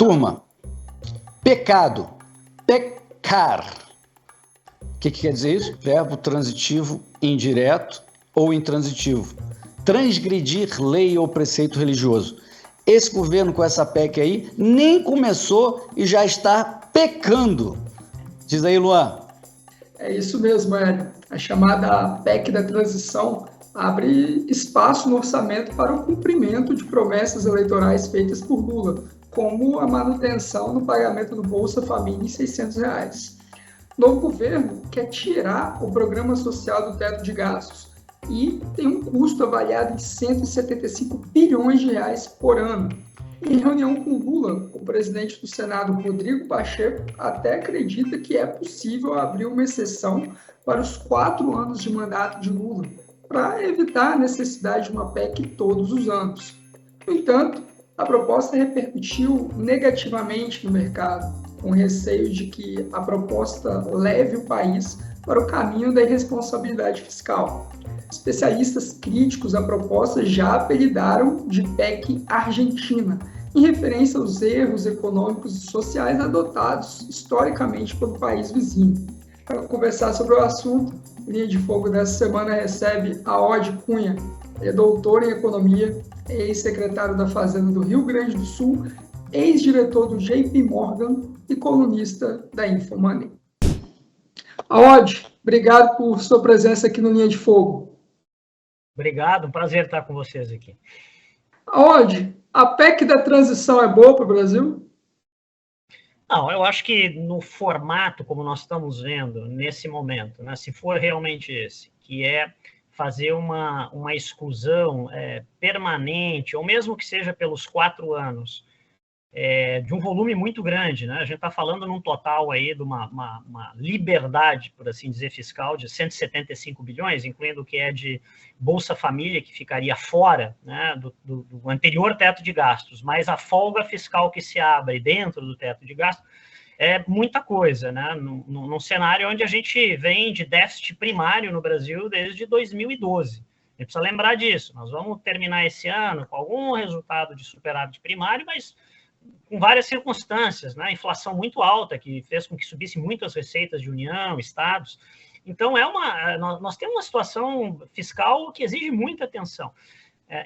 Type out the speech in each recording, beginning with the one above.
Turma, pecado, pecar. O que quer dizer isso? Verbo transitivo indireto ou intransitivo. Transgredir lei ou preceito religioso. Esse governo com essa PEC aí nem começou e já está pecando. Diz aí, Luan. É isso mesmo, Hélio. A chamada PEC da transição abre espaço no orçamento para o cumprimento de promessas eleitorais feitas por Lula, como a manutenção no pagamento do Bolsa Família em R$600. O novo governo quer tirar o programa social do teto de gastos e tem um custo avaliado em 175 bilhões de reais por ano. Em reunião com Lula, o presidente do Senado, Rodrigo Pacheco, até acredita que é possível abrir uma exceção para os 4 anos de mandato de Lula, para evitar a necessidade de uma PEC todos os anos. No entanto, a proposta repercutiu negativamente no mercado, com receio de que a proposta leve o país para o caminho da irresponsabilidade fiscal. Especialistas críticos à proposta já apelidaram de PEC Argentina, em referência aos erros econômicos e sociais adotados historicamente pelo país vizinho. Para conversar sobre o assunto, Linha de Fogo dessa semana recebe Aode Cunha. Ele é doutor em economia, ex-secretário da Fazenda do Rio Grande do Sul, ex-diretor do JP Morgan e colunista da Infomoney. Aode, obrigado por sua presença aqui no Linha de Fogo. Obrigado, um prazer estar com vocês aqui. Aode, a PEC da transição é boa para o Brasil? Não, eu acho que no formato como nós estamos vendo nesse momento, né, se for realmente esse, que é fazer uma exclusão permanente, ou mesmo que seja pelos 4 anos, de um volume muito grande, né? A gente está falando num total aí de uma liberdade, por assim dizer, fiscal de 175 bilhões, incluindo o que é de Bolsa Família, que ficaria fora, né, do anterior teto de gastos, mas a folga fiscal que se abre dentro do teto de gastos é muita coisa, né? Num cenário onde a gente vem de déficit primário no Brasil desde 2012. A gente precisa lembrar disso. Nós vamos terminar esse ano com algum resultado de superávit primário, mas com várias circunstâncias, né? Inflação muito alta, que fez com que subisse muito as receitas de União, estados. Então, nós temos uma situação fiscal que exige muita atenção.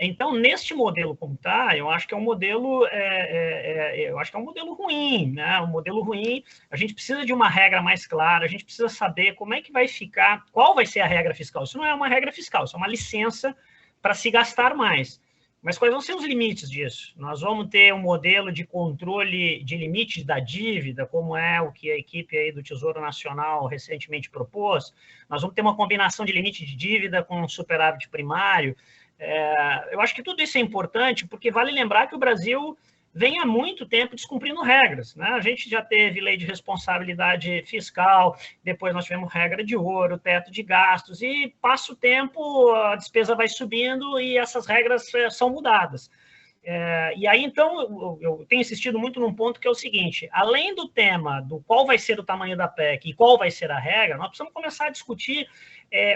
Então, neste modelo como está, eu acho que é um modelo, ruim, né? Um modelo ruim. A gente precisa de uma regra mais clara, a gente precisa saber como é que vai ficar, qual vai ser a regra fiscal. Isso não é uma regra fiscal, isso é uma licença para se gastar mais. Mas quais vão ser os limites disso? Nós vamos ter um modelo de controle de limites da dívida, como é o que a equipe aí do Tesouro Nacional recentemente propôs. Nós vamos ter uma combinação de limite de dívida com superávit primário. Eu acho que tudo isso é importante, porque vale lembrar que o Brasil vem há muito tempo descumprindo regras, né? A gente já teve lei de responsabilidade fiscal, depois nós tivemos regra de ouro, teto de gastos, e passa o tempo, a despesa vai subindo e essas regras são mudadas. E aí, então, eu tenho insistido muito num ponto que é o seguinte: além do tema do qual vai ser o tamanho da PEC e qual vai ser a regra, nós precisamos começar a discutir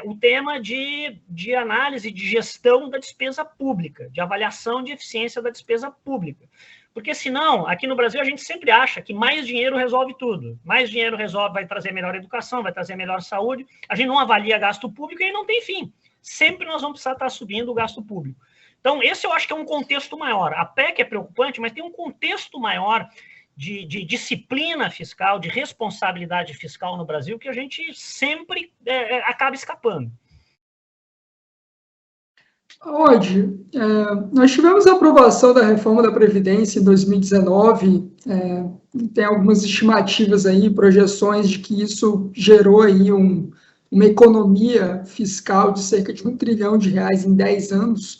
o tema de análise de gestão da despesa pública, de avaliação de eficiência da despesa pública. Porque, senão, aqui no Brasil, a gente sempre acha que mais dinheiro resolve tudo. Mais dinheiro vai trazer melhor educação, vai trazer melhor saúde. A gente não avalia gasto público e não tem fim. Sempre nós vamos precisar estar subindo o gasto público. Então, esse eu acho que é um contexto maior. A PEC é preocupante, mas tem um contexto maior de disciplina fiscal, de responsabilidade fiscal no Brasil, que a gente sempre acaba escapando. Hoje, nós tivemos a aprovação da reforma da Previdência em 2019, tem algumas estimativas aí, projeções de que isso gerou aí uma economia fiscal de cerca de R$1 trilhão em 10 anos.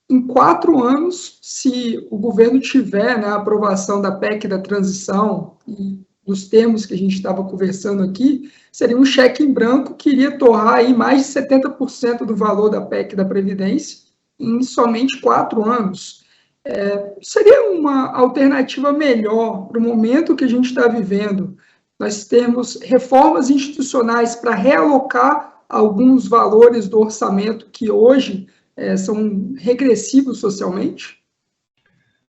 Em 4 anos, se o governo tiver, né, a aprovação da PEC da transição e nos termos que a gente estava conversando aqui, seria um cheque em branco que iria torrar aí mais de 70% do valor da PEC da Previdência em somente 4 anos. Seria uma alternativa melhor para o momento que a gente está vivendo. Nós temos reformas institucionais para realocar alguns valores do orçamento que hoje são regressivos socialmente?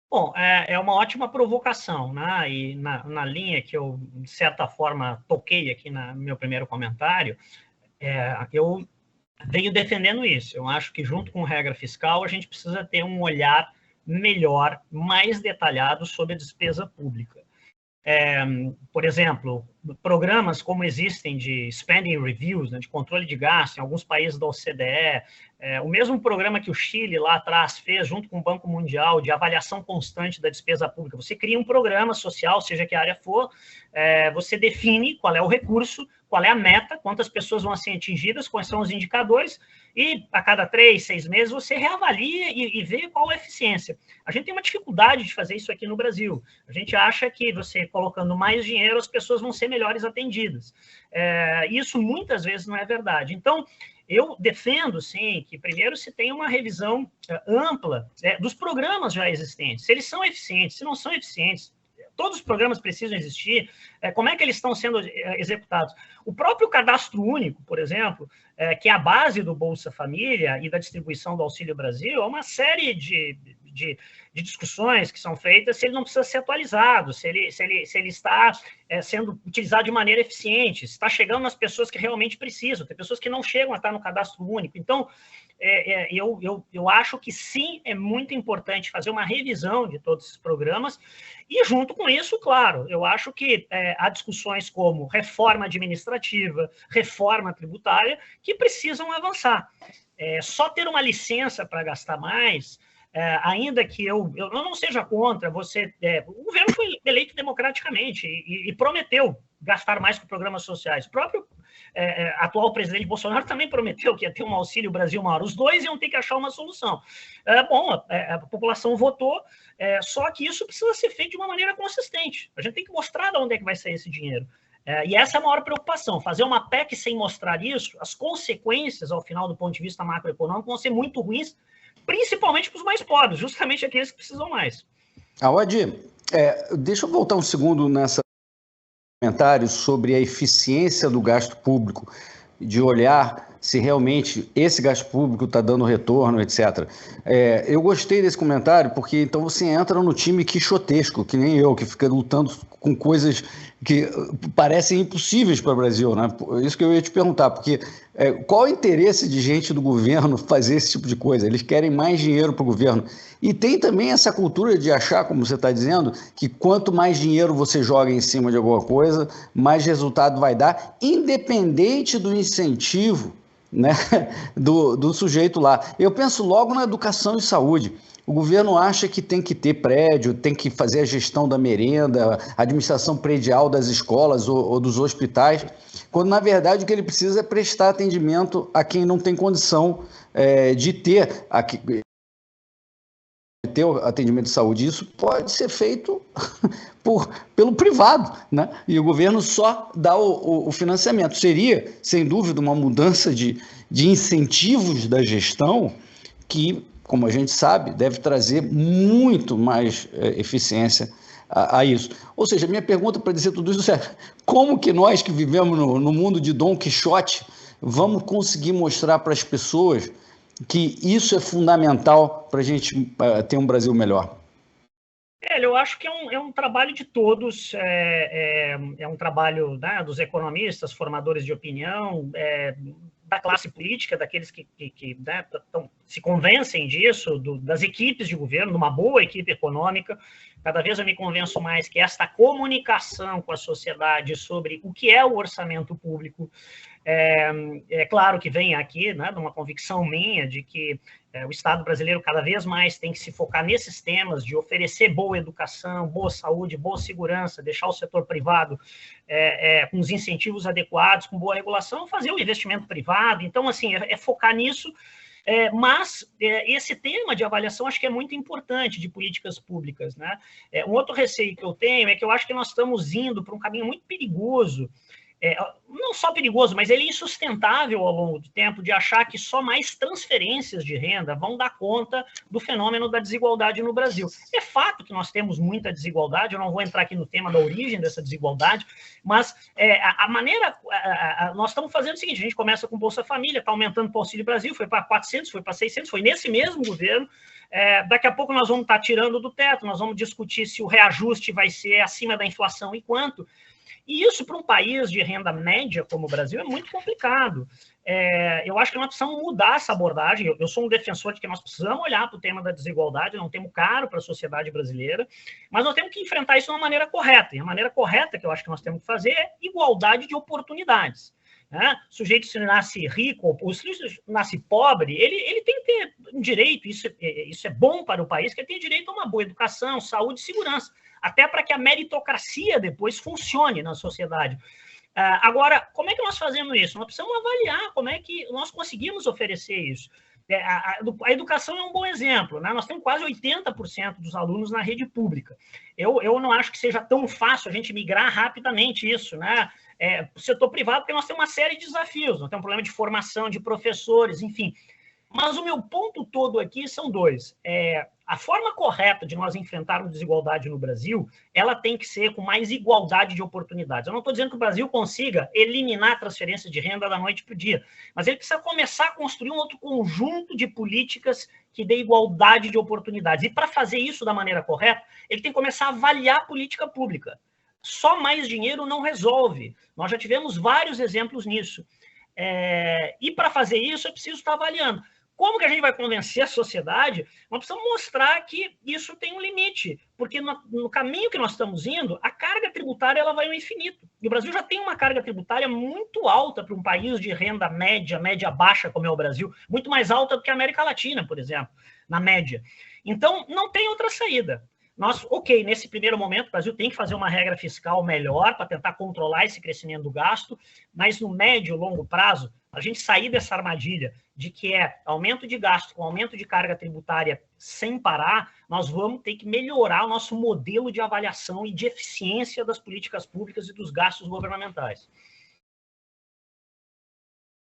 Bom, é uma ótima provocação, né? E na linha que eu, de certa forma, toquei aqui no meu primeiro comentário, eu venho defendendo isso. Eu acho que, junto com regra fiscal, a gente precisa ter um olhar melhor, mais detalhado sobre a despesa pública. Por exemplo, programas como existem de spending reviews, né, de controle de gasto em alguns países da OCDE, o mesmo programa que o Chile lá atrás fez junto com o Banco Mundial de avaliação constante da despesa pública. Você cria um programa social, seja que área for, você define qual é o recurso, qual é a meta, quantas pessoas vão ser atingidas, quais são os indicadores, e a cada 3, 6 meses você reavalia e vê qual é a eficiência. A gente tem uma dificuldade de fazer isso aqui no Brasil. A gente acha que você colocando mais dinheiro, as pessoas vão ser melhores atendidas. Isso muitas vezes não é verdade. Então, eu defendo, sim, que primeiro se tenha uma revisão ampla dos programas já existentes. Se eles são eficientes, se não são eficientes, todos os programas precisam existir, como é que eles estão sendo executados? O próprio Cadastro Único, por exemplo, que é a base do Bolsa Família e da distribuição do Auxílio Brasil, é uma série de discussões que são feitas se ele não precisa ser atualizado, se ele está sendo utilizado de maneira eficiente, se está chegando nas pessoas que realmente precisam, tem pessoas que não chegam a estar no Cadastro Único. Então, eu acho que sim, é muito importante fazer uma revisão de todos esses programas e, junto com isso, claro, eu acho que há discussões como reforma administrativa, reforma tributária, que precisam avançar. Só ter uma licença para gastar mais, ainda que eu não seja contra, o governo foi eleito democraticamente e prometeu gastar mais com programas sociais. O próprio atual presidente Bolsonaro também prometeu que ia ter um Auxílio Brasil maior. Os dois iam ter que achar uma solução. A população votou, só que isso precisa ser feito de uma maneira consistente. A gente tem que mostrar de onde é que vai sair esse dinheiro. E essa é a maior preocupação. Fazer uma PEC sem mostrar isso, as consequências, ao final, do ponto de vista macroeconômico, vão ser muito ruins, principalmente para os mais pobres, justamente aqueles que precisam mais. Odi, deixa eu voltar um segundo nessa comentário sobre a eficiência do gasto público, de olhar se realmente esse gasto público está dando retorno, etc. Eu gostei desse comentário porque então você entra no time quixotesco, que nem eu, que fica lutando com coisas que parecem impossíveis para o Brasil, né? Isso que eu ia te perguntar, porque qual o interesse de gente do governo fazer esse tipo de coisa? Eles querem mais dinheiro para o governo. E tem também essa cultura de achar, como você está dizendo, que quanto mais dinheiro você joga em cima de alguma coisa, mais resultado vai dar, independente do incentivo, né, do sujeito lá. Eu penso logo na educação e saúde. O governo acha que tem que ter prédio, tem que fazer a gestão da merenda, a administração predial das escolas ou dos hospitais, quando, na verdade, o que ele precisa é prestar atendimento a quem não tem condição de ter o atendimento de saúde. Isso pode ser feito pelo privado, né? E o governo só dá o financiamento. Seria, sem dúvida, uma mudança de incentivos da gestão que, como a gente sabe, deve trazer muito mais eficiência a isso. Ou seja, minha pergunta, para dizer tudo isso, é como que nós que vivemos no mundo de Dom Quixote vamos conseguir mostrar para as pessoas que isso é fundamental para a gente ter um Brasil melhor? Eu acho que é um trabalho de todos, é um trabalho, né, dos economistas, formadores de opinião, da classe política, daqueles que né, se convencem disso, das equipes de governo, de uma boa equipe econômica. Cada vez eu me convenço mais que esta comunicação com a sociedade sobre o que é o orçamento público, claro que vem aqui, né, de uma convicção minha de que o Estado brasileiro cada vez mais tem que se focar nesses temas de oferecer boa educação, boa saúde, boa segurança, deixar o setor privado com os incentivos adequados, com boa regulação, fazer o investimento privado. Então, assim, focar nisso. Mas esse tema de avaliação acho que é muito importante de políticas públicas, né? Um outro receio que eu tenho é que eu acho que nós estamos indo para um caminho muito perigoso, não só perigoso, mas ele é insustentável ao longo do tempo, de achar que só mais transferências de renda vão dar conta do fenômeno da desigualdade no Brasil. É fato que nós temos muita desigualdade, eu não vou entrar aqui no tema da origem dessa desigualdade, mas a maneira... nós estamos fazendo o seguinte, a gente começa com Bolsa Família, está aumentando o Auxílio Brasil, foi para 400, foi para 600, foi nesse mesmo governo. Daqui a pouco nós vamos estar tirando do teto, nós vamos discutir se o reajuste vai ser acima da inflação e quanto. E isso, para um país de renda média como o Brasil, é muito complicado. Eu acho que nós precisamos mudar essa abordagem. Eu sou um defensor de que nós precisamos olhar para o tema da desigualdade, não temos caro para a sociedade brasileira, mas nós temos que enfrentar isso de uma maneira correta. E a maneira correta que eu acho que nós temos que fazer é igualdade de oportunidades. O sujeito, se nasce rico, ou se nasce pobre, ele tem que ter direito, isso é bom para o país, que ele tem direito a uma boa educação, saúde e segurança, até para que a meritocracia depois funcione na sociedade. Agora, como é que nós fazemos isso? Nós precisamos avaliar como é que nós conseguimos oferecer isso. A educação é um bom exemplo, né? Nós temos quase 80% dos alunos na rede pública. Eu não acho que seja tão fácil a gente migrar rapidamente isso, né? O setor privado, porque nós temos uma série de desafios, nós temos um problema de formação de professores, enfim. Mas o meu ponto todo aqui são dois. A forma correta de nós enfrentarmos desigualdade no Brasil, ela tem que ser com mais igualdade de oportunidades. Eu não estou dizendo que o Brasil consiga eliminar a transferência de renda da noite para o dia, mas ele precisa começar a construir um outro conjunto de políticas que dê igualdade de oportunidades. E para fazer isso da maneira correta, ele tem que começar a avaliar a política pública. Só mais dinheiro não resolve. Nós já tivemos vários exemplos nisso. E para fazer isso, é preciso estar avaliando. Como que a gente vai convencer a sociedade? Nós precisamos mostrar que isso tem um limite, porque no caminho que nós estamos indo, a carga tributária ela vai ao infinito. E o Brasil já tem uma carga tributária muito alta para um país de renda média, média baixa, como é o Brasil, muito mais alta do que a América Latina, por exemplo, na média. Então, não tem outra saída. Nesse primeiro momento, o Brasil tem que fazer uma regra fiscal melhor para tentar controlar esse crescimento do gasto, mas no médio e longo prazo, a gente sair dessa armadilha de que aumento de gasto com aumento de carga tributária sem parar, nós vamos ter que melhorar o nosso modelo de avaliação e de eficiência das políticas públicas e dos gastos governamentais.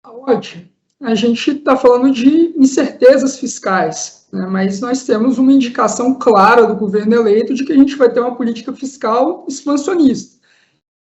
Ótimo. A gente está falando de incertezas fiscais, né? Mas nós temos uma indicação clara do governo eleito de que a gente vai ter uma política fiscal expansionista.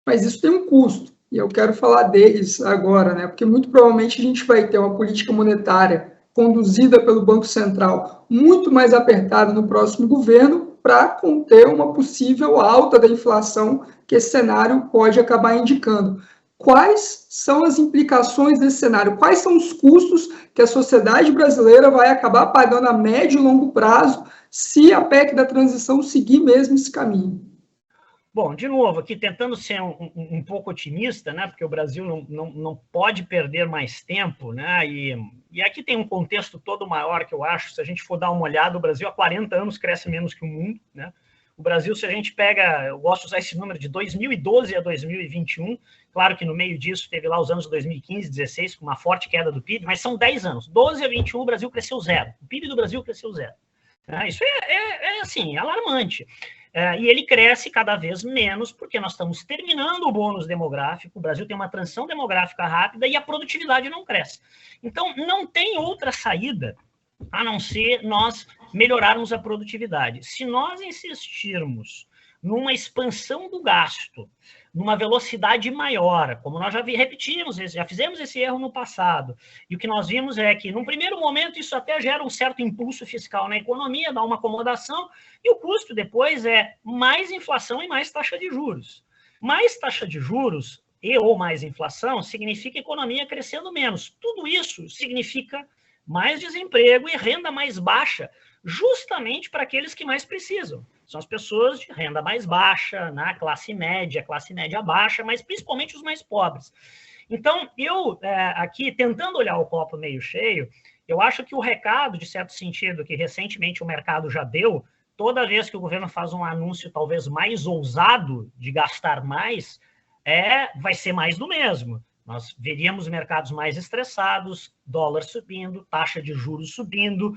Mas isso tem um custo, e eu quero falar deles agora, né? Porque muito provavelmente a gente vai ter uma política monetária conduzida pelo Banco Central muito mais apertada no próximo governo para conter uma possível alta da inflação que esse cenário pode acabar indicando. Quais são as implicações desse cenário? Quais são os custos que a sociedade brasileira vai acabar pagando a médio e longo prazo se a PEC da transição seguir mesmo esse caminho? Bom, de novo, aqui tentando ser um pouco otimista, né? Porque o Brasil não pode perder mais tempo, né? E aqui tem um contexto todo maior que eu acho, se a gente for dar uma olhada, o Brasil há 40 anos cresce menos que o mundo, né? O Brasil, se a gente pega, eu gosto de usar esse número de 2012 a 2021, claro que no meio disso teve lá os anos 2015, 16, com uma forte queda do PIB, mas são 10 anos. 12 a 21, o Brasil cresceu zero. O PIB do Brasil cresceu zero. Isso assim, alarmante. E ele cresce cada vez menos porque nós estamos terminando o bônus demográfico, o Brasil tem uma transição demográfica rápida e a produtividade não cresce. Então, não tem outra saída a não ser nós melhorarmos a produtividade. Se nós insistirmos numa expansão do gasto, numa velocidade maior, como nós já fizemos esse erro no passado, e o que nós vimos é que, num primeiro momento, isso até gera um certo impulso fiscal na economia, dá uma acomodação, e o custo depois é mais inflação e mais taxa de juros. Mais taxa de juros ou mais inflação significa economia crescendo menos. Tudo isso significa mais desemprego e renda mais baixa, justamente para aqueles que mais precisam. São as pessoas de renda mais baixa, na classe média baixa, mas principalmente os mais pobres. Então, eu aqui, tentando olhar o copo meio cheio, eu acho que o recado, de certo sentido, que recentemente o mercado já deu, toda vez que o governo faz um anúncio talvez mais ousado de gastar mais, vai ser mais do mesmo. Nós veríamos mercados mais estressados, dólar subindo, taxa de juros subindo,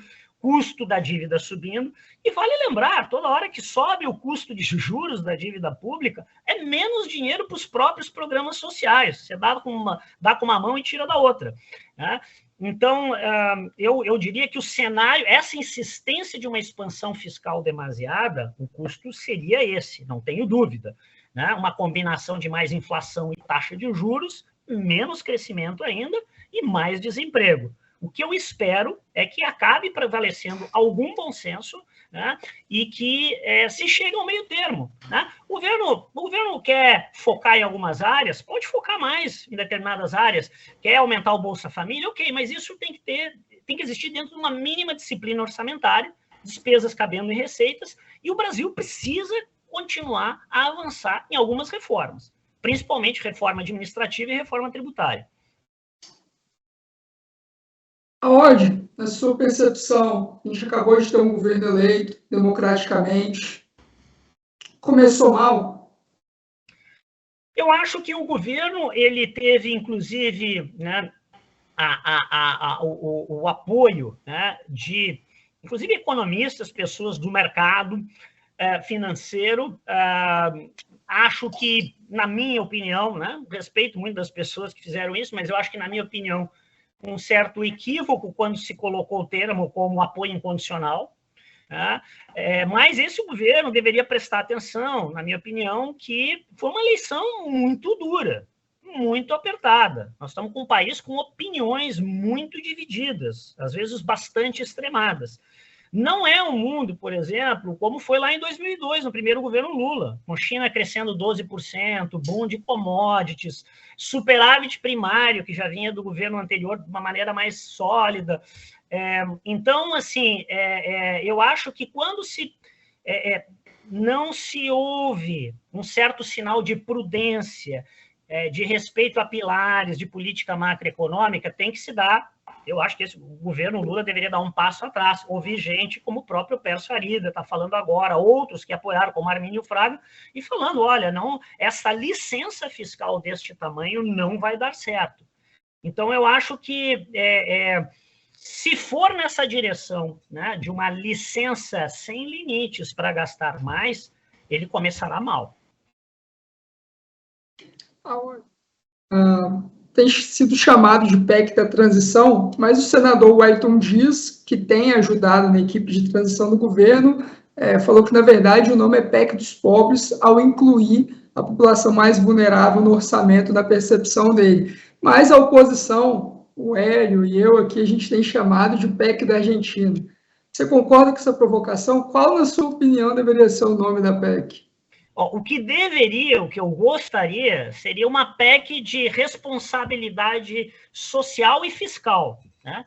custo da dívida subindo, e vale lembrar, toda hora que sobe o custo de juros da dívida pública, é menos dinheiro para os próprios programas sociais, você dá com uma mão e tira da outra, né? Então, eu diria que o cenário, essa insistência de uma expansão fiscal demasiada, o custo seria esse, não tenho dúvida, né? Uma combinação de mais inflação e taxa de juros, menos crescimento ainda e mais desemprego. O que eu espero é que acabe prevalecendo algum bom senso, né, e que se chegue ao meio termo, né? O governo quer focar em algumas áreas, pode focar mais em determinadas áreas, quer aumentar o Bolsa Família, ok, mas isso tem que existir dentro de uma mínima disciplina orçamentária, despesas cabendo em receitas, e o Brasil precisa continuar a avançar em algumas reformas, principalmente reforma administrativa e reforma tributária. Aonde, na sua percepção, a gente acabou de ter um governo eleito democraticamente, começou mal? Eu acho que o governo ele teve, inclusive, né, o apoio, né, de, inclusive, economistas, pessoas do mercado financeiro. Acho que, na minha opinião, né, respeito muito das pessoas que fizeram isso, mas eu acho que, na minha opinião, um certo equívoco quando se colocou o termo como apoio incondicional, né? Mas esse governo deveria prestar atenção, na minha opinião, que foi uma eleição muito dura, muito apertada. Nós estamos com um país com opiniões muito divididas, às vezes bastante extremadas. Não é um mundo, por exemplo, como foi lá em 2002, no primeiro governo Lula, com China crescendo 12%, boom de commodities, superávit primário, que já vinha do governo anterior de uma maneira mais sólida. Então, assim, eu acho que quando não se ouve um certo sinal de prudência, de respeito a pilares de política macroeconômica, tem que se dar. Eu acho que o governo Lula deveria dar um passo atrás, ouvir gente como o próprio Pércio Arida está falando agora, outros que apoiaram, como Armínio Fraga, e falando, olha, não, essa licença fiscal deste tamanho não vai dar certo. Então, eu acho que se for nessa direção, né, de uma licença sem limites para gastar mais, ele começará mal. Tem sido chamado de PEC da transição, mas o senador Wellington Dias, que tem ajudado na equipe de transição do governo, falou que, na verdade, o nome é PEC dos pobres, ao incluir a população mais vulnerável no orçamento, na percepção dele. Mas a oposição, o Hélio e eu aqui, a gente tem chamado de PEC da Argentina. Você concorda com essa provocação? Qual, na sua opinião, deveria ser o nome da PEC? O que eu gostaria, seria uma PEC de responsabilidade social e fiscal, né?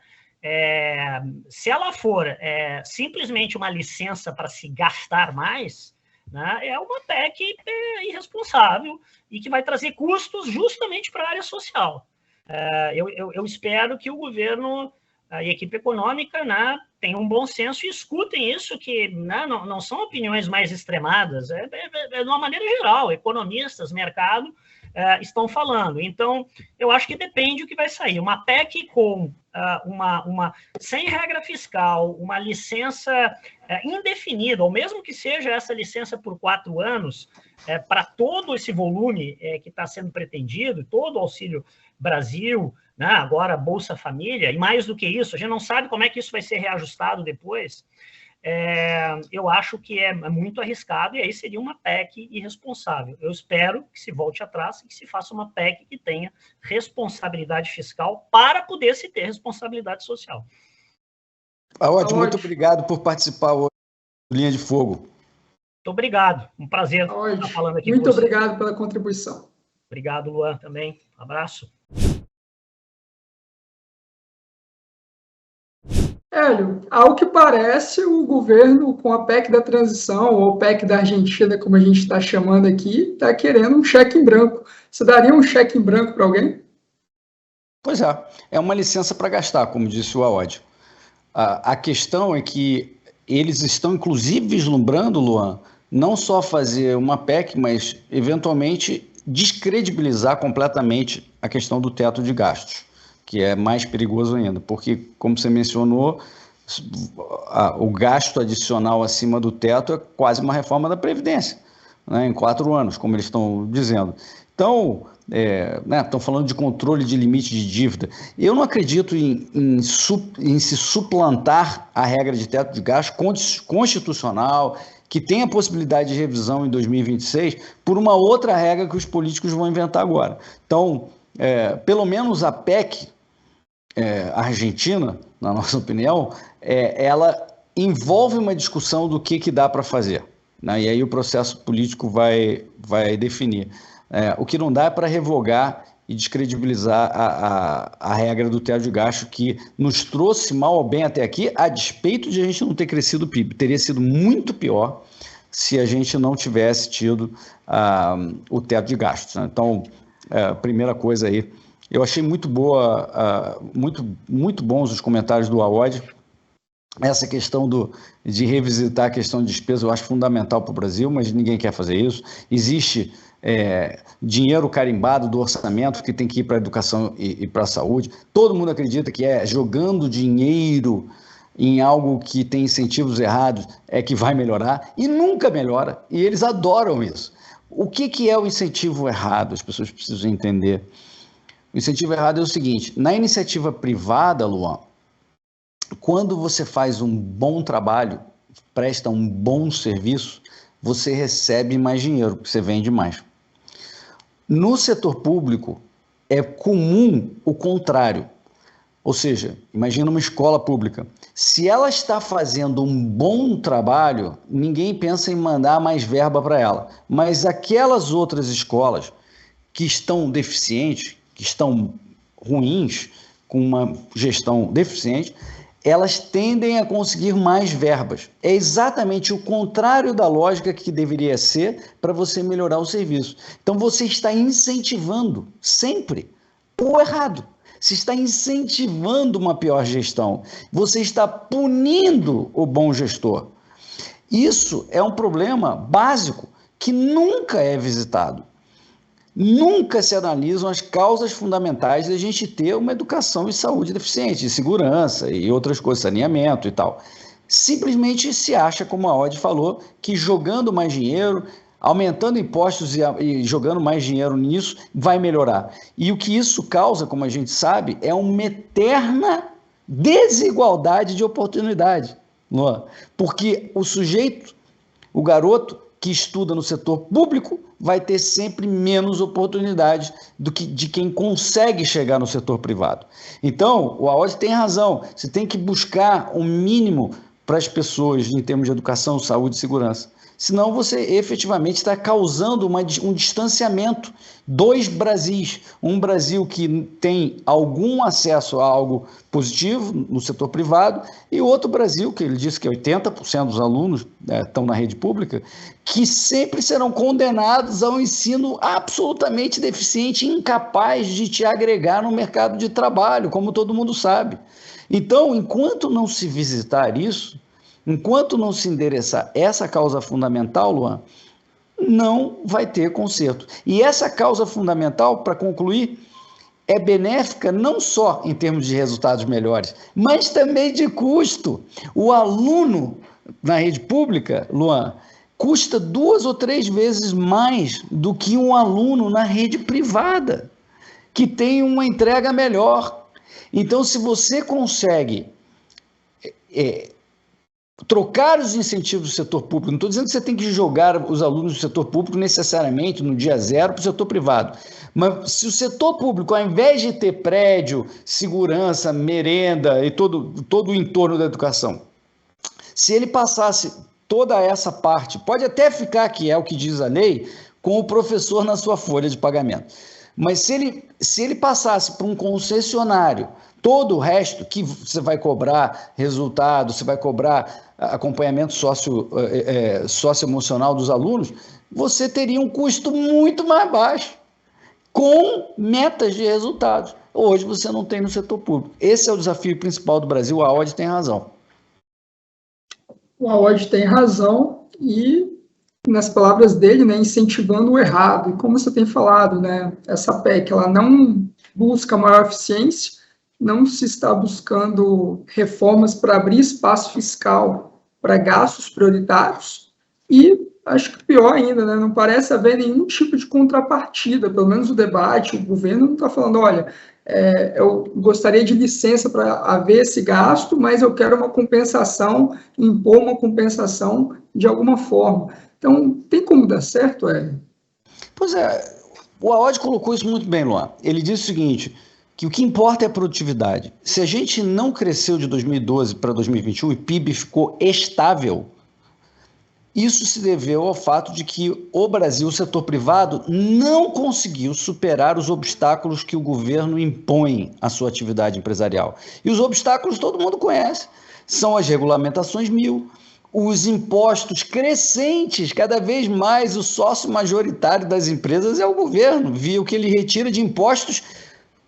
Se ela for simplesmente uma licença para se gastar mais, né, é uma PEC irresponsável e que vai trazer custos justamente para a área social. Eu espero que o governo e a equipe econômica, né, tenham um bom senso e escutem isso, que, né, não são opiniões mais extremadas, de uma maneira geral, economistas, mercado, estão falando. Então, eu acho que depende do que vai sair. Uma PEC com sem regra fiscal, uma licença indefinida, ou mesmo que seja essa licença por 4 anos, para todo esse volume que está sendo pretendido, todo o Auxílio Brasil, né, agora Bolsa Família, e mais do que isso, a gente não sabe como é que isso vai ser reajustado depois. Eu acho que é muito arriscado, e aí seria uma PEC irresponsável. Eu espero que se volte atrás e que se faça uma PEC que tenha responsabilidade fiscal para poder se ter responsabilidade social. Aod, muito obrigado por participar hoje do Linha de Fogo. Muito obrigado, um prazer estar falando aqui com você. Muito obrigado pela contribuição. Obrigado, Luan, também. Um abraço. Hélio, ao que parece, o governo, com a PEC da transição, ou PEC da Argentina, como a gente está chamando aqui, está querendo um cheque em branco. Você daria um cheque em branco para alguém? Pois é uma licença para gastar, como disse o Aod. A questão é que eles estão, inclusive, vislumbrando, Luan, não só fazer uma PEC, mas, eventualmente, descredibilizar completamente a questão do teto de gastos, que é mais perigoso ainda, porque, como você mencionou, o gasto adicional acima do teto é quase uma reforma da Previdência, né, em 4 anos, como eles estão dizendo. Então, estão falando de controle de limite de dívida. Eu não acredito em se suplantar a regra de teto de gasto constitucional, que tem a possibilidade de revisão em 2026, por uma outra regra que os políticos vão inventar agora. Então, pelo menos a PEC argentina, na nossa opinião, ela envolve uma discussão do que dá para fazer, né? E aí o processo político vai definir. O que não dá é para revogar e descredibilizar a regra do teto de gasto, que nos trouxe mal ou bem até aqui, a despeito de a gente não ter crescido o PIB. Teria sido muito pior se a gente não tivesse tido o teto de gastos, né? Então, primeira coisa aí, eu achei muito boa, muito bons os comentários do Aod. Essa questão de revisitar a questão de despesa eu acho fundamental para o Brasil, mas ninguém quer fazer isso. Existe dinheiro carimbado do orçamento que tem que ir para a educação e para a saúde. Todo mundo acredita que jogando dinheiro em algo que tem incentivos errados que vai melhorar, e nunca melhora, e eles adoram isso. O que é o incentivo errado? As pessoas precisam entender. O incentivo errado é o seguinte: na iniciativa privada, Luan, quando você faz um bom trabalho, presta um bom serviço, você recebe mais dinheiro, porque você vende mais. No setor público, é comum o contrário. Ou seja, imagina uma escola pública. Se ela está fazendo um bom trabalho, ninguém pensa em mandar mais verba para ela. Mas aquelas outras escolas que estão deficientes, que estão ruins, com uma gestão deficiente, elas tendem a conseguir mais verbas. É exatamente o contrário da lógica que deveria ser para você melhorar o serviço. Então você está incentivando sempre o errado. Você está incentivando uma pior gestão. Você está punindo o bom gestor. Isso é um problema básico que nunca é visitado. Nunca se analisam as causas fundamentais de a gente ter uma educação e saúde deficiente, de segurança e outras coisas, saneamento e tal. Simplesmente se acha, como a Aod falou, que jogando mais dinheiro, aumentando impostos e jogando mais dinheiro nisso, vai melhorar. E o que isso causa, como a gente sabe, é uma eterna desigualdade de oportunidade. Porque o sujeito, o garoto que estuda no setor público, vai ter sempre menos oportunidade do que de quem consegue chegar no setor privado. Então, o Aod tem razão, você tem que buscar um mínimo para as pessoas em termos de educação, saúde e segurança. Senão você efetivamente está causando um distanciamento. 2 Brasis. Um Brasil que tem algum acesso a algo positivo no setor privado e outro Brasil, que ele disse que 80% dos alunos estão na rede pública, que sempre serão condenados ao ensino absolutamente deficiente e incapaz de te agregar no mercado de trabalho, como todo mundo sabe. Então, enquanto não se visitar isso, enquanto não se endereçar essa causa fundamental, Luan, não vai ter conserto. E essa causa fundamental, para concluir, é benéfica não só em termos de resultados melhores, mas também de custo. O aluno na rede pública, Luan, custa 2 ou 3 vezes mais do que um aluno na rede privada, que tem uma entrega melhor. Então, se você consegue trocar os incentivos do setor público, não estou dizendo que você tem que jogar os alunos do setor público necessariamente no dia zero para o setor privado, mas se o setor público, ao invés de ter prédio, segurança, merenda e todo o entorno da educação, se ele passasse toda essa parte, pode até ficar, que é o que diz a lei, com o professor na sua folha de pagamento, mas se ele passasse para um concessionário, todo o resto que você vai cobrar resultado, você vai cobrar acompanhamento socioemocional dos alunos, você teria um custo muito mais baixo, com metas de resultados. Hoje você não tem no setor público. Esse é o desafio principal do Brasil. A Aod tem razão. O Aod tem razão e, nas palavras dele, né, incentivando o errado. E como você tem falado, né, essa PEC ela não busca maior eficiência, não se está buscando reformas para abrir espaço fiscal para gastos prioritários e, acho que pior ainda, né, não parece haver nenhum tipo de contrapartida, pelo menos o debate, o governo não está falando, olha, eu gostaria de licença para haver esse gasto, mas eu quero uma compensação, impor uma compensação de alguma forma. Então, tem como dar certo, Hélio? Pois é, o Aod colocou isso muito bem, Luan. Ele disse o seguinte, que o que importa é a produtividade. Se a gente não cresceu de 2012 para 2021 e PIB ficou estável, isso se deveu ao fato de que o Brasil, o setor privado, não conseguiu superar os obstáculos que o governo impõe à sua atividade empresarial. E os obstáculos todo mundo conhece. São as regulamentações 1000, os impostos crescentes, cada vez mais o sócio majoritário das empresas é o governo, via o que ele retira de impostos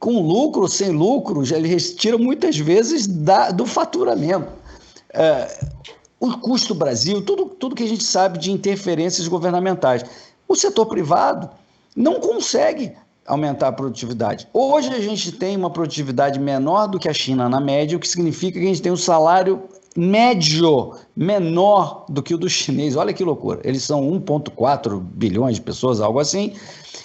com lucro, sem lucro, ele retira muitas vezes do faturamento. O custo Brasil, tudo que a gente sabe de interferências governamentais. O setor privado não consegue aumentar a produtividade. Hoje a gente tem uma produtividade menor do que a China na média, o que significa que a gente tem um salário médio menor do que o do chinês. Olha que loucura. Eles são 1,4 bilhões de pessoas, algo assim.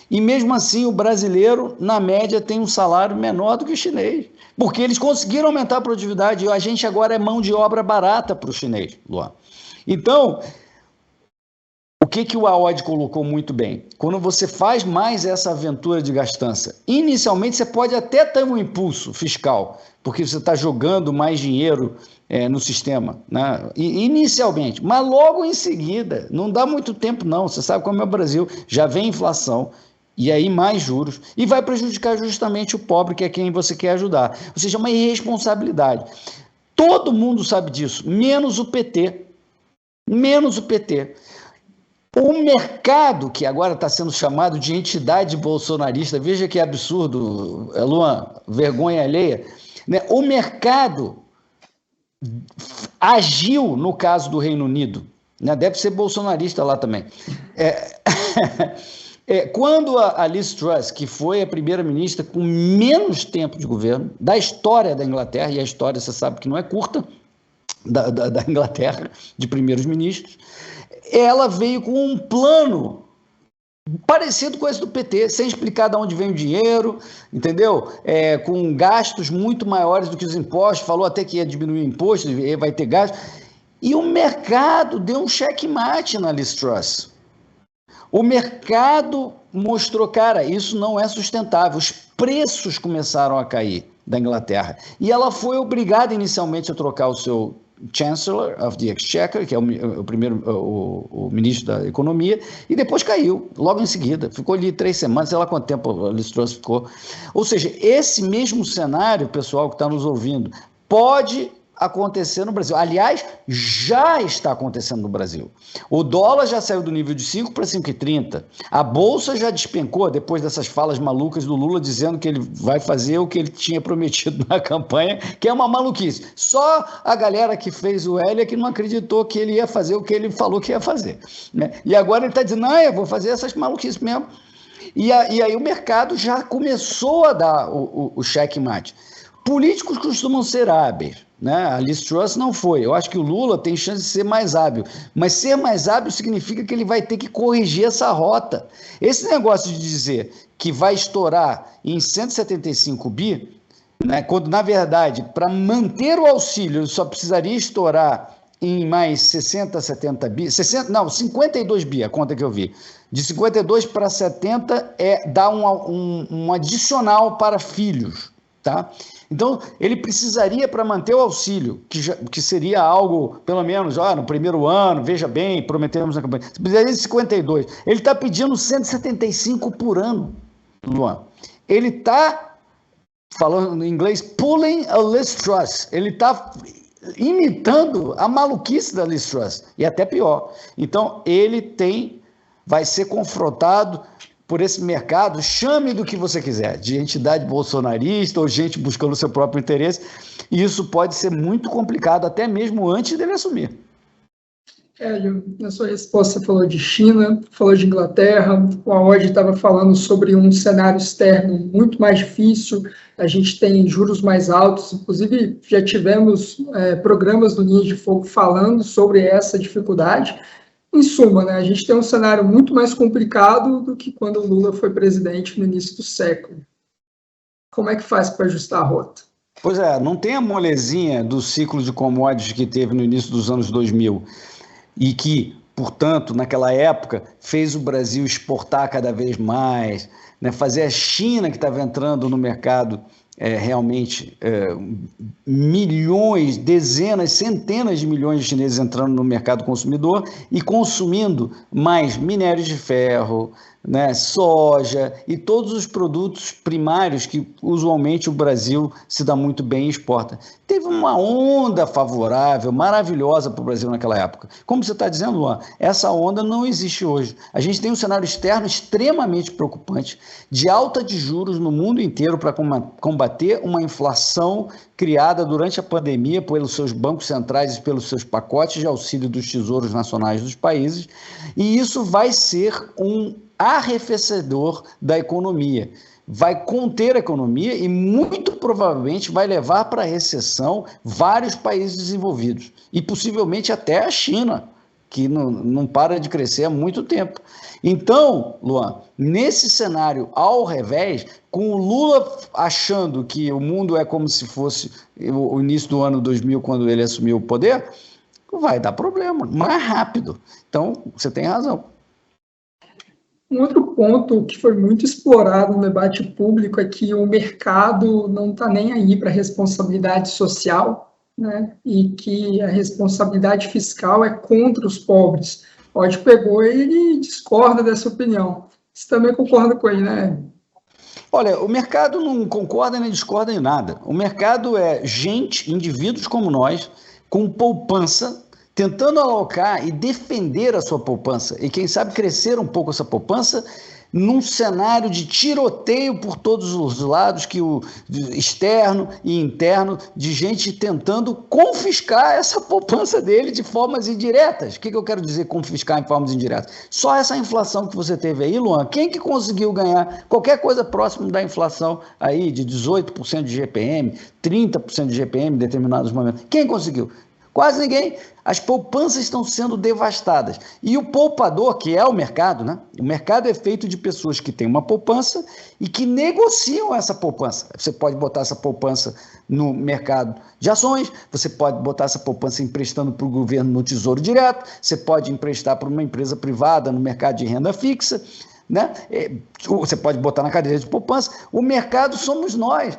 E mesmo assim o brasileiro, na média, tem um salário menor do que o chinês. Porque eles conseguiram aumentar a produtividade e a gente agora é mão de obra barata para o chinês, Luan. Então, o que o Aod colocou muito bem? Quando você faz mais essa aventura de gastança, inicialmente você pode até ter um impulso fiscal, porque você está jogando mais dinheiro no sistema, né? Inicialmente, mas logo em seguida, não dá muito tempo não, você sabe como é o Brasil, já vem inflação, e aí mais juros, e vai prejudicar justamente o pobre, que é quem você quer ajudar. Ou seja, é uma irresponsabilidade. Todo mundo sabe disso, menos o PT. Menos o PT. O mercado, que agora está sendo chamado de entidade bolsonarista, veja que absurdo, Luan, vergonha alheia, né? O mercado agiu no caso do Reino Unido, né? Deve ser bolsonarista lá também. Quando a Liz Truss, que foi a primeira-ministra com menos tempo de governo da história da Inglaterra, e a história você sabe que não é curta, da Inglaterra, de primeiros ministros, ela veio com um plano parecido com esse do PT, sem explicar de onde vem o dinheiro, entendeu? Com gastos muito maiores do que os impostos, falou até que ia diminuir o imposto, vai ter gasto, e o mercado deu um checkmate na Liz Truss. O mercado mostrou, cara, isso não é sustentável, os preços começaram a cair da Inglaterra, e ela foi obrigada inicialmente a trocar o seu Chancellor of the Exchequer, que é o ministro da Economia, e depois caiu, logo em seguida. Ficou ali 3 semanas, sei lá quanto tempo a Liz Truss ficou. Ou seja, esse mesmo cenário, pessoal que está nos ouvindo, pode acontecer no Brasil. Aliás, já está acontecendo no Brasil. O dólar já saiu do nível de 5 para 5,30. A Bolsa já despencou depois dessas falas malucas do Lula dizendo que ele vai fazer o que ele tinha prometido na campanha, que é uma maluquice. Só a galera que fez o L é que não acreditou que ele ia fazer o que ele falou que ia fazer, né? E agora ele está dizendo, não, eu vou fazer essas maluquices mesmo. E aí o mercado já começou a dar o checkmate. Políticos costumam ser hábeis, né? A Liz Truss não foi. Eu acho que o Lula tem chance de ser mais hábil. Mas ser mais hábil significa que ele vai ter que corrigir essa rota. Esse negócio de dizer que vai estourar em 175 bi, né, quando, na verdade, para manter o auxílio, ele só precisaria estourar em mais 60, 70 bi, 52 bi, a conta que eu vi. De 52 para 70 dá um adicional para filhos, tá? Então, ele precisaria, para manter o auxílio, que seria algo, pelo menos, no primeiro ano, veja bem, prometemos na campanha, precisaria de 52. Ele está pedindo 175 por ano, Luan. Ele está, falando em inglês, pulling a Liz Truss. Ele está imitando a maluquice da Liz Truss, e até pior. Então, ele vai ser confrontado por esse mercado, chame do que você quiser, de entidade bolsonarista ou gente buscando o seu próprio interesse, e isso pode ser muito complicado, até mesmo antes dele assumir. Hélio, na sua resposta você falou de China, falou de Inglaterra, o Aod estava falando sobre um cenário externo muito mais difícil, a gente tem juros mais altos, inclusive já tivemos programas do Linha de Fogo falando sobre essa dificuldade. Em suma, né, a gente tem um cenário muito mais complicado do que quando o Lula foi presidente no início do século. Como é que faz para ajustar a rota? Pois é, não tem a molezinha do ciclo de commodities que teve no início dos anos 2000 e que, portanto, naquela época, fez o Brasil exportar cada vez mais, né, fazer a China, que estava entrando no mercado realmente milhões, dezenas, centenas de milhões de chineses entrando no mercado consumidor e consumindo mais minérios de ferro, né, soja e todos os produtos primários que usualmente o Brasil se dá muito bem e exporta. Teve uma onda favorável, maravilhosa para o Brasil naquela época. Como você está dizendo, Luan, essa onda não existe hoje. A gente tem um cenário externo extremamente preocupante, de alta de juros no mundo inteiro para combater uma inflação criada durante a pandemia pelos seus bancos centrais e pelos seus pacotes de auxílio dos tesouros nacionais dos países, e isso vai ser um arrefecedor da economia, vai conter a economia e muito provavelmente vai levar para a recessão vários países desenvolvidos e possivelmente até a China, que não para de crescer há muito tempo. Então, Luan, nesse cenário ao revés, com o Lula achando que o mundo é como se fosse o início do ano 2000, quando ele assumiu o poder, vai dar problema, mais rápido. Então, você tem razão. Um outro ponto que foi muito explorado no debate público é que o mercado não está nem aí para a responsabilidade social, né? E que a responsabilidade fiscal é contra os pobres. Pode pegou e discorda dessa opinião. Você também concorda com ele, né? Olha, o mercado não concorda nem discorda em nada. O mercado é gente, indivíduos como nós, com poupança, tentando alocar e defender a sua poupança e, quem sabe, crescer um pouco essa poupança num cenário de tiroteio por todos os lados, que o externo e interno, de gente tentando confiscar essa poupança dele de formas indiretas. O que eu quero dizer confiscar em formas indiretas? Só essa inflação que você teve aí, Luan, quem que conseguiu ganhar qualquer coisa próximo da inflação aí de 18% de GPM, 30% de GPM em determinados momentos? Quem conseguiu? Quase ninguém. As poupanças estão sendo devastadas. E o poupador, que é o mercado, né? O mercado é feito de pessoas que têm uma poupança e que negociam essa poupança. Você pode botar essa poupança no mercado de ações, você pode botar essa poupança emprestando para o governo no Tesouro Direto, você pode emprestar para uma empresa privada no mercado de renda fixa, né? Você pode botar na cadeira de poupança. O mercado somos nós,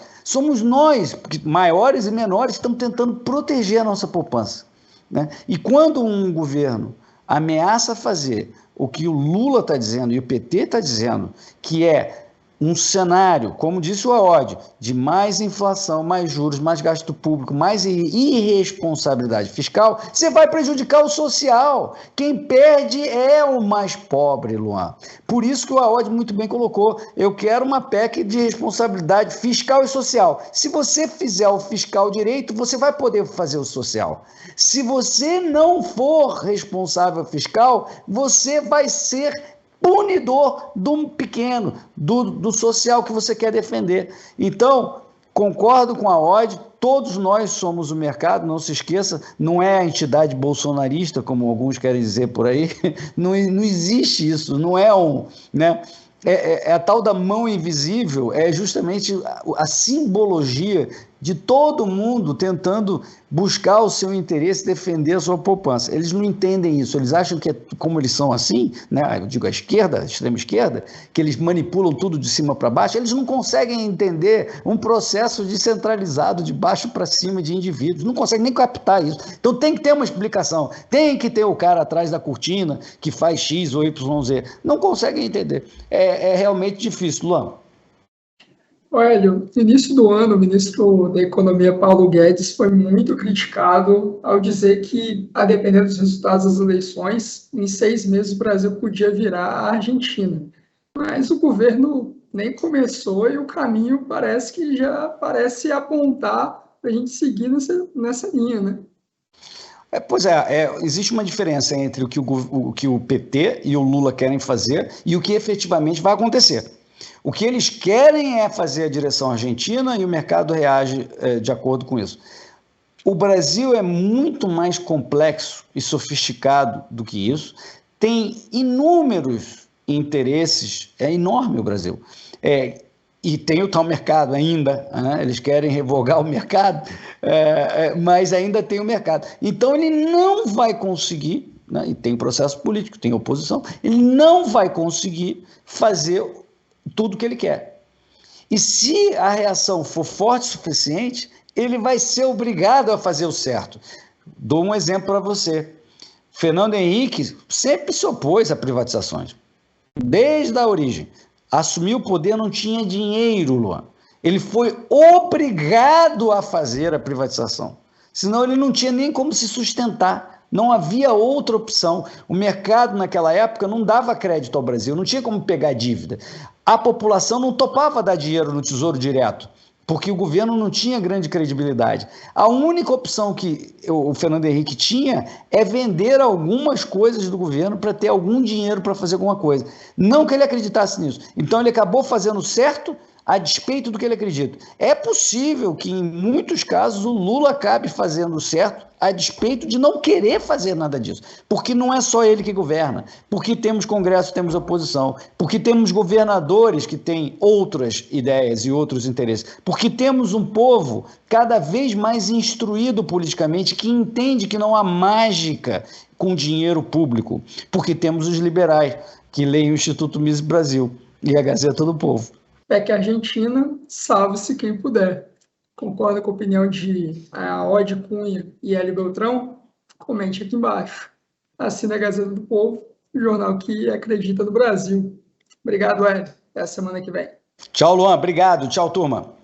porque maiores e menores estão tentando proteger a nossa poupança, né? E quando um governo ameaça fazer o que o Lula está dizendo e o PT está dizendo, que é um cenário, como disse o Aod, de mais inflação, mais juros, mais gasto público, mais irresponsabilidade fiscal, você vai prejudicar o social. Quem perde é o mais pobre, Luan. Por isso que o Aod muito bem colocou, eu quero uma PEC de responsabilidade fiscal e social. Se você fizer o fiscal direito, você vai poder fazer o social. Se você não for responsável fiscal, você vai ser punidor do pequeno, do social que você quer defender. Então, concordo com a OD, todos nós somos o mercado, não se esqueça, não é a entidade bolsonarista, como alguns querem dizer por aí, não existe isso, não é né? A tal da mão invisível, é justamente a simbologia de todo mundo tentando buscar o seu interesse, defender a sua poupança. Eles não entendem isso, eles acham que, como eles são assim, né, eu digo a esquerda, a extrema esquerda, que eles manipulam tudo de cima para baixo, eles não conseguem entender um processo descentralizado, de baixo para cima de indivíduos, não conseguem nem captar isso. Então tem que ter uma explicação, tem que ter o cara atrás da cortina que faz X ou YZ, não conseguem entender. É realmente difícil, Luan. Hélio, no início do ano, o ministro da Economia, Paulo Guedes, foi muito criticado ao dizer que, a depender dos resultados das eleições, em 6 meses o Brasil podia virar a Argentina. Mas o governo nem começou e o caminho parece que já parece apontar para a gente seguir nessa linha, né? Pois é, existe uma diferença entre o que o PT e o Lula querem fazer e o que efetivamente vai acontecer. O que eles querem é fazer a direção argentina e o mercado reage de acordo com isso. O Brasil é muito mais complexo e sofisticado do que isso, tem inúmeros interesses, é enorme o Brasil. E tem o tal mercado ainda, né? Eles querem revogar o mercado, mas ainda tem o mercado. Então ele não vai conseguir, né? E tem processo político, tem oposição, ele não vai conseguir fazer tudo o que ele quer. E se a reação for forte o suficiente, ele vai ser obrigado a fazer o certo. Dou um exemplo para você. Fernando Henrique sempre se opôs a privatizações, desde a origem. Assumiu o poder, não tinha dinheiro, Luan. Ele foi obrigado a fazer a privatização. Senão ele não tinha nem como se sustentar. Não havia outra opção. O mercado naquela época não dava crédito ao Brasil, não tinha como pegar dívida. A população não topava dar dinheiro no Tesouro Direto, porque o governo não tinha grande credibilidade. A única opção que o Fernando Henrique tinha é vender algumas coisas do governo para ter algum dinheiro para fazer alguma coisa. Não que ele acreditasse nisso. Então ele acabou fazendo certo a despeito do que ele acredita. É possível que, em muitos casos, o Lula acabe fazendo certo a despeito de não querer fazer nada disso. Porque não é só ele que governa. Porque temos Congresso, temos oposição. Porque temos governadores que têm outras ideias e outros interesses. Porque temos um povo cada vez mais instruído politicamente, que entende que não há mágica com dinheiro público. Porque temos os liberais, que leem o Instituto Mises Brasil e a Gazeta do Povo. PEC Argentina, salve-se quem puder. Concorda com a opinião de Ode Cunha e Hélio Beltrão? Comente aqui embaixo. Assina a Gazeta do Povo, o jornal que acredita no Brasil. Obrigado, Hélio. Até a semana que vem. Tchau, Luan. Obrigado. Tchau, turma.